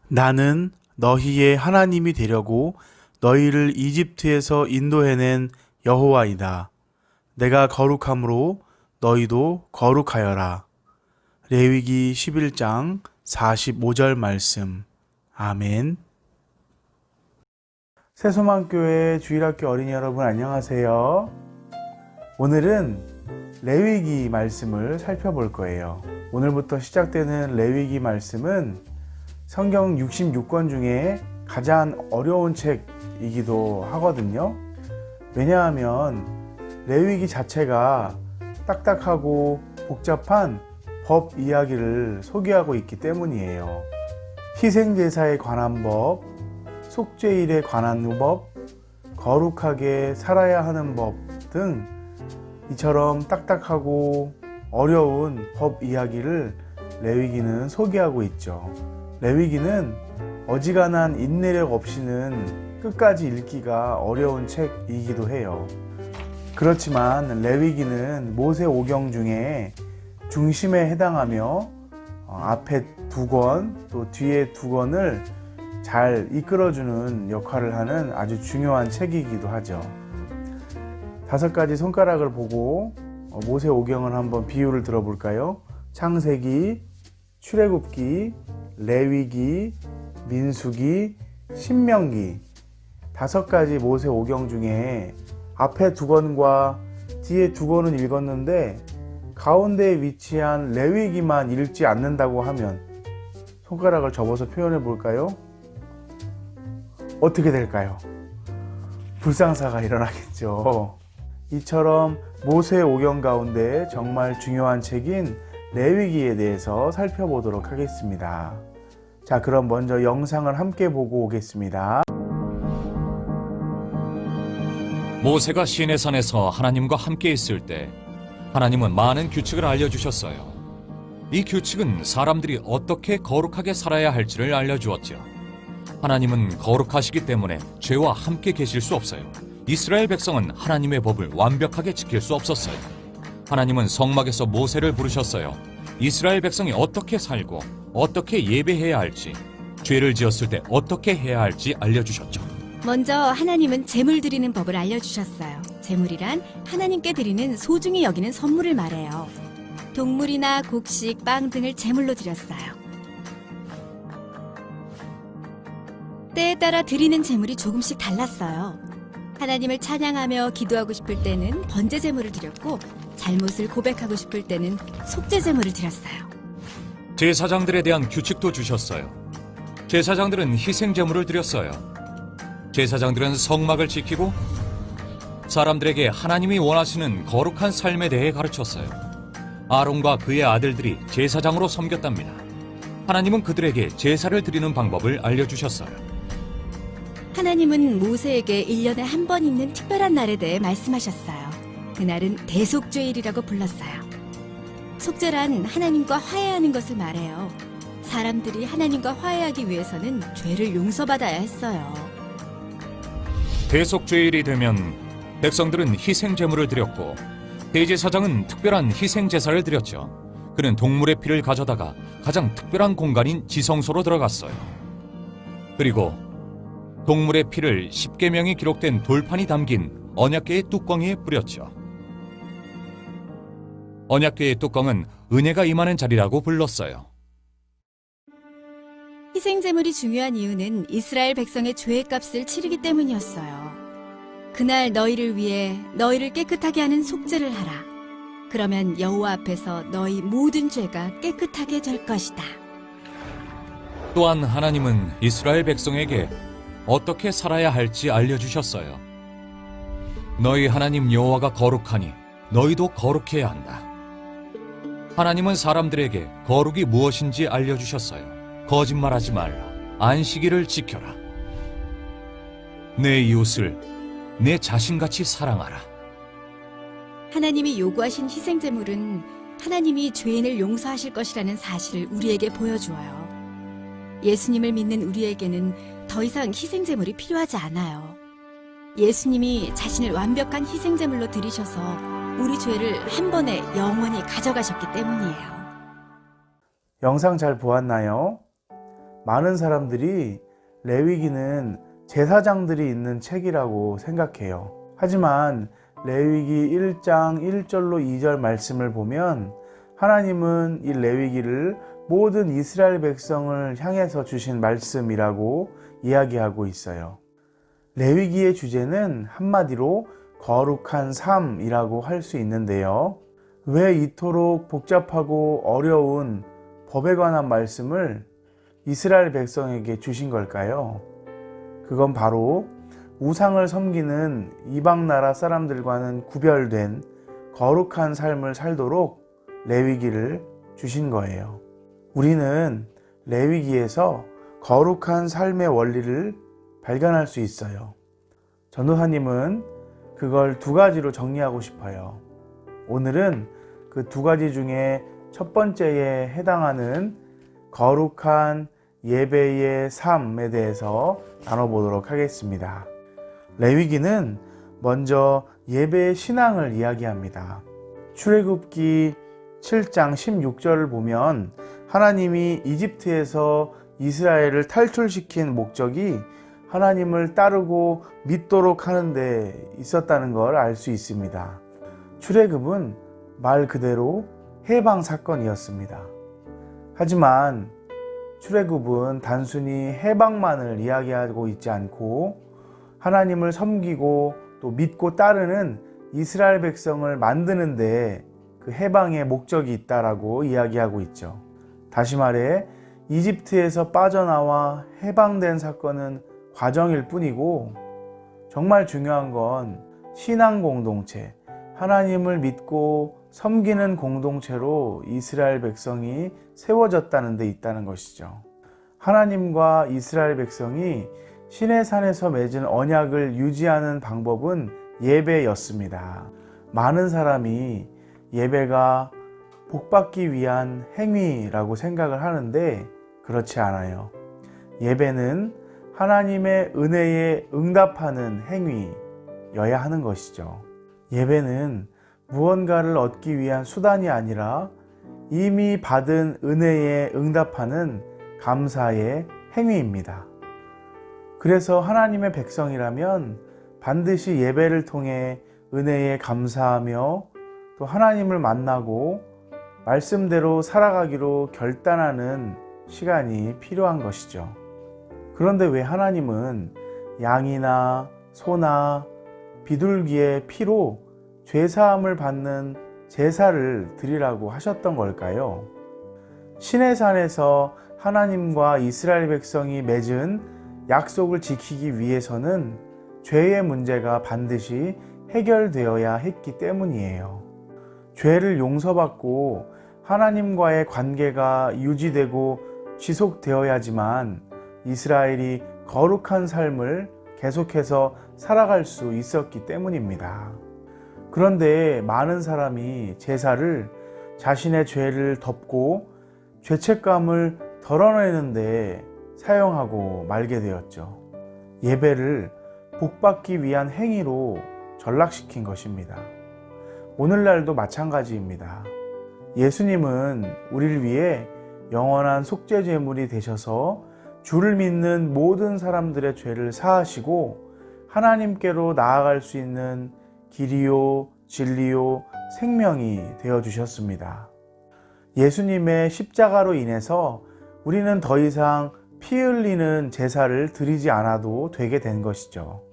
나는 너희의 하나님이 되려고 너희를 이집트에서 인도해낸 여호와이다. 내가 거룩함으로 너희도 거룩하여라. 레위기 11장 45절 말씀. 아멘. 새소망교회 주일학교 어린이 여러분 안녕하세요. 오늘은 레위기 말씀을 살펴볼 거예요. 오늘부터 시작되는 레위기 말씀은 성경 66권 중에 가장 어려운 책이기도 하거든요. 왜냐하면 레위기 자체가 딱딱하고 복잡한 법 이야기를 소개하고 있기 때문이에요. 희생제사에 관한 법, 속죄일에 관한 법, 거룩하게 살아야 하는 법 등 이처럼 딱딱하고 어려운 법 이야기를 레위기는 소개하고 있죠. 레위기는 어지간한 인내력 없이는 끝까지 읽기가 어려운 책이기도 해요. 그렇지만 레위기는 모세오경 중에 중심에 해당하며 앞에 두 권, 또 뒤에 두 권을 잘 이끌어주는 역할을 하는 아주 중요한 책이기도 하죠. 5가지 손가락을 보고 모세오경을 한번 비유를 들어볼까요? 창세기, 출애굽기, 레위기, 민수기, 신명기 5가지 모세오경 중에 앞에 두 권과 뒤에 두 권은 읽었는데 가운데에 위치한 레위기만 읽지 않는다고 하면 손가락을 접어서 표현해 볼까요? 어떻게 될까요? 불상사가 일어나겠죠. 이처럼 모세오경 가운데 정말 중요한 책인 레위기에 대해서 살펴보도록 하겠습니다. 자, 그럼 먼저 영상을 함께 보고 오겠습니다. 모세가 시내산에서 하나님과 함께 있을 때 하나님은 많은 규칙을 알려주셨어요. 이 규칙은 사람들이 어떻게 거룩하게 살아야 할지를 알려주었죠. 하나님은 거룩하시기 때문에 죄와 함께 계실 수 없어요. 이스라엘 백성은 하나님의 법을 완벽하게 지킬 수 없었어요. 하나님은 성막에서 모세를 부르셨어요. 이스라엘 백성이 어떻게 살고 어떻게 예배해야 할지, 죄를 지었을 때 어떻게 해야 할지 알려주셨죠. 먼저 하나님은 제물 드리는 법을 알려주셨어요. 제물이란 하나님께 드리는 소중히 여기는 선물을 말해요. 동물이나 곡식, 빵 등을 제물로 드렸어요. 때에 따라 드리는 제물이 조금씩 달랐어요. 하나님을 찬양하며 기도하고 싶을 때는 번제 제물을 드렸고, 잘못을 고백하고 싶을 때는 속죄 제물을 드렸어요. 제사장들에 대한 규칙도 주셨어요. 제사장들은 희생 제물을 드렸어요. 제사장들은 성막을 지키고 사람들에게 하나님이 원하시는 거룩한 삶에 대해 가르쳤어요. 아론과 그의 아들들이 제사장으로 섬겼답니다. 하나님은 그들에게 제사를 드리는 방법을 알려주셨어요. 하나님은 모세에게 1년에 한 번 있는 특별한 날에 대해 말씀하셨어요. 그날은 대속죄일이라고 불렀어요. 속죄란 하나님과 화해하는 것을 말해요. 사람들이 하나님과 화해하기 위해서는 죄를 용서받아야 했어요. 대속죄일이 되면 백성들은 희생 제물을 드렸고 대제사장은 특별한 희생 제사를 드렸죠. 그는 동물의 피를 가져다가 가장 특별한 공간인 지성소로 들어갔어요. 그리고 동물의 피를 십계명이 기록된 돌판이 담긴 언약궤의 뚜껑에 뿌렸죠. 언약궤의 뚜껑은 은혜가 임하는 자리라고 불렀어요. 희생제물이 중요한 이유는 이스라엘 백성의 죄의 값을 치르기 때문이었어요. 그날 너희를 위해 너희를 깨끗하게 하는 속죄를 하라. 그러면 여호와 앞에서 너희 모든 죄가 깨끗하게 될 것이다. 또한 하나님은 이스라엘 백성에게 어떻게 살아야 할지 알려주셨어요. 너희 하나님 여호와가 거룩하니 너희도 거룩해야 한다. 하나님은 사람들에게 거룩이 무엇인지 알려주셨어요. 거짓말하지 말라. 안식일을 지켜라. 내 이웃을 내 자신같이 사랑하라. 하나님이 요구하신 희생제물은 하나님이 죄인을 용서하실 것이라는 사실을 우리에게 보여주어요. 예수님을 믿는 우리에게는 더 이상 희생제물이 필요하지 않아요. 예수님이 자신을 완벽한 희생제물로 드리셔서 우리 죄를 한 번에 영원히 가져가셨기 때문이에요. 영상 잘 보았나요? 많은 사람들이 레위기는 제사장들이 있는 책이라고 생각해요. 하지만 레위기 1장 1절로 2절 말씀을 보면 하나님은 이 레위기를 모든 이스라엘 백성을 향해서 주신 말씀이라고 이야기하고 있어요. 레위기의 주제는 한마디로 거룩한 삶이라고 할 수 있는데요. 왜 이토록 복잡하고 어려운 법에 관한 말씀을 이스라엘 백성에게 주신 걸까요? 그건 바로 우상을 섬기는 이방 나라 사람들과는 구별된 거룩한 삶을 살도록 레위기를 주신 거예요. 우리는 레위기에서 거룩한 삶의 원리를 발견할 수 있어요. 전도사님은 그걸 두 가지로 정리하고 싶어요. 오늘은 그 두 가지 중에 첫 번째에 해당하는 거룩한 예배의 삶에 대해서 나눠보도록 하겠습니다. 레위기는 먼저 예배의 신앙을 이야기합니다. 출애굽기 7장 16절을 보면 하나님이 이집트에서 이스라엘을 탈출시킨 목적이 하나님을 따르고 믿도록 하는 데 있었다는 걸 알 수 있습니다. 출애굽은 말 그대로 해방 사건이었습니다. 하지만 출애굽은 단순히 해방만을 이야기하고 있지 않고 하나님을 섬기고 또 믿고 따르는 이스라엘 백성을 만드는데 그 해방의 목적이 있다라고 이야기하고 있죠. 다시 말해 이집트에서 빠져나와 해방된 사건은 과정일 뿐이고 정말 중요한 건 신앙 공동체, 하나님을 믿고 섬기는 공동체로 이스라엘 백성이 세워졌다는 데 있다는 것이죠. 하나님과 이스라엘 백성이 시내산에서 맺은 언약을 유지하는 방법은 예배였습니다. 많은 사람이 예배가 복받기 위한 행위라고 생각을 하는데 그렇지 않아요. 예배는 하나님의 은혜에 응답하는 행위여야 하는 것이죠. 예배는 무언가를 얻기 위한 수단이 아니라 이미 받은 은혜에 응답하는 감사의 행위입니다. 그래서 하나님의 백성이라면 반드시 예배를 통해 은혜에 감사하며 또 하나님을 만나고 말씀대로 살아가기로 결단하는 시간이 필요한 것이죠. 그런데 왜 하나님은 양이나 소나 비둘기의 피로 죄사함을 받는 제사를 드리라고 하셨던 걸까요? 시내산에서 하나님과 이스라엘 백성이 맺은 약속을 지키기 위해서는 죄의 문제가 반드시 해결되어야 했기 때문이에요. 죄를 용서받고 하나님과의 관계가 유지되고 지속되어야지만 이스라엘이 거룩한 삶을 계속해서 살아갈 수 있었기 때문입니다. 그런데 많은 사람이 제사를 자신의 죄를 덮고 죄책감을 덜어내는데 사용하고 말게 되었죠. 예배를 복받기 위한 행위로 전락시킨 것입니다. 오늘날도 마찬가지입니다. 예수님은 우리를 위해 영원한 속죄 제물이 되셔서 주를 믿는 모든 사람들의 죄를 사하시고 하나님께로 나아갈 수 있는 길이요, 진리요, 생명이 되어주셨습니다. 예수님의 십자가로 인해서 우리는 더 이상 피 흘리는 제사를 드리지 않아도 되게 된 것이죠.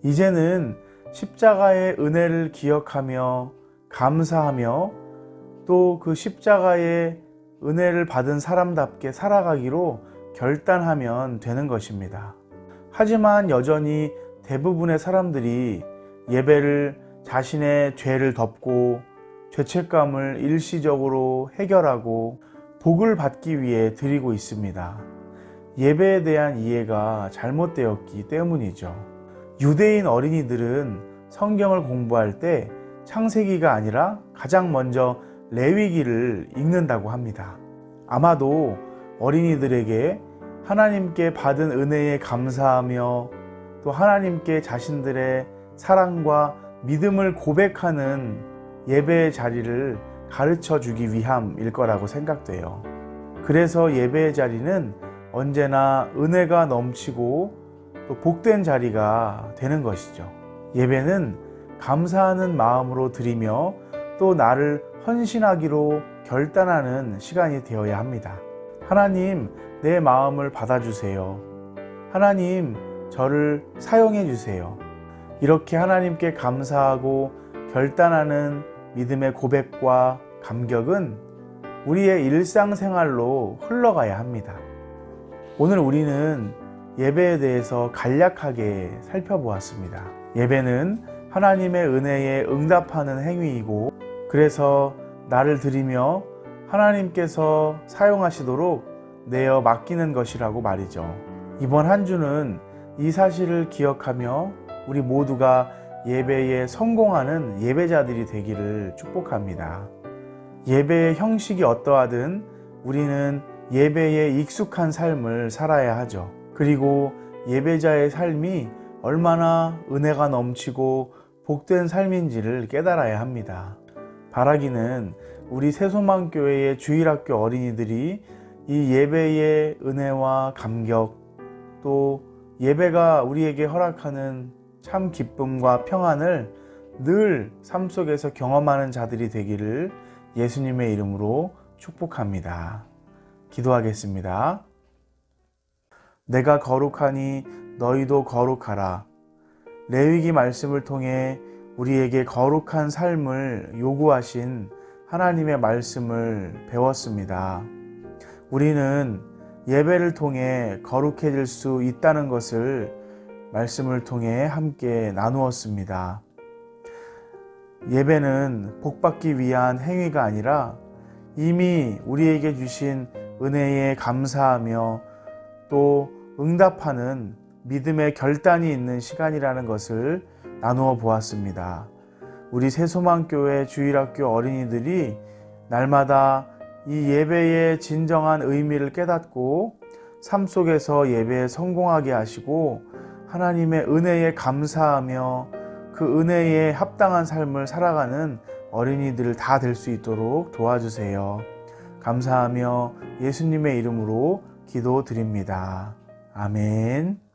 이제는 십자가의 은혜를 기억하며 감사하며 또 그 십자가의 은혜를 받은 사람답게 살아가기로 결단하면 되는 것입니다. 하지만 여전히 대부분의 사람들이 예배를 자신의 죄를 덮고 죄책감을 일시적으로 해결하고 복을 받기 위해 드리고 있습니다. 예배에 대한 이해가 잘못되었기 때문이죠. 유대인 어린이들은 성경을 공부할 때 창세기가 아니라 가장 먼저 레위기를 읽는다고 합니다. 아마도 어린이들에게 하나님께 받은 은혜에 감사하며 또 하나님께 자신들의 사랑과 믿음을 고백하는 예배의 자리를 가르쳐 주기 위함일 거라고 생각돼요. 그래서 예배의 자리는 언제나 은혜가 넘치고 또 복된 자리가 되는 것이죠. 예배는 감사하는 마음으로 드리며 또 나를 헌신하기로 결단하는 시간이 되어야 합니다. 하나님, 내 마음을 받아주세요. 하나님, 저를 사용해 주세요. 이렇게 하나님께 감사하고 결단하는 믿음의 고백과 감격은 우리의 일상생활로 흘러가야 합니다. 오늘 우리는 예배에 대해서 간략하게 살펴보았습니다. 예배는 하나님의 은혜에 응답하는 행위이고, 그래서 나를 드리며 하나님께서 사용하시도록 내어 맡기는 것이라고 말이죠. 이번 한 주는 이 사실을 기억하며 우리 모두가 예배에 성공하는 예배자들이 되기를 축복합니다. 예배의 형식이 어떠하든 우리는 예배에 익숙한 삶을 살아야 하죠. 그리고 예배자의 삶이 얼마나 은혜가 넘치고 복된 삶인지를 깨달아야 합니다. 바라기는 우리 새소망교회의 주일학교 어린이들이 이 예배의 은혜와 감격, 또 예배가 우리에게 허락하는 참 기쁨과 평안을 늘 삶 속에서 경험하는 자들이 되기를 예수님의 이름으로 축복합니다. 기도하겠습니다. 내가 거룩하니 너희도 거룩하라. 레위기 말씀을 통해 우리에게 거룩한 삶을 요구하신 하나님의 말씀을 배웠습니다. 우리는 예배를 통해 거룩해질 수 있다는 것을 말씀을 통해 함께 나누었습니다. 예배는 복받기 위한 행위가 아니라 이미 우리에게 주신 은혜에 감사하며 또 응답하는 믿음의 결단이 있는 시간이라는 것을 나누어 보았습니다. 우리 새소망교회 주일학교 어린이들이 날마다 이 예배의 진정한 의미를 깨닫고 삶 속에서 예배에 성공하게 하시고 하나님의 은혜에 감사하며 그 은혜에 합당한 삶을 살아가는 어린이들 다 될 수 있도록 도와주세요. 감사하며 예수님의 이름으로 기도드립니다. 아멘.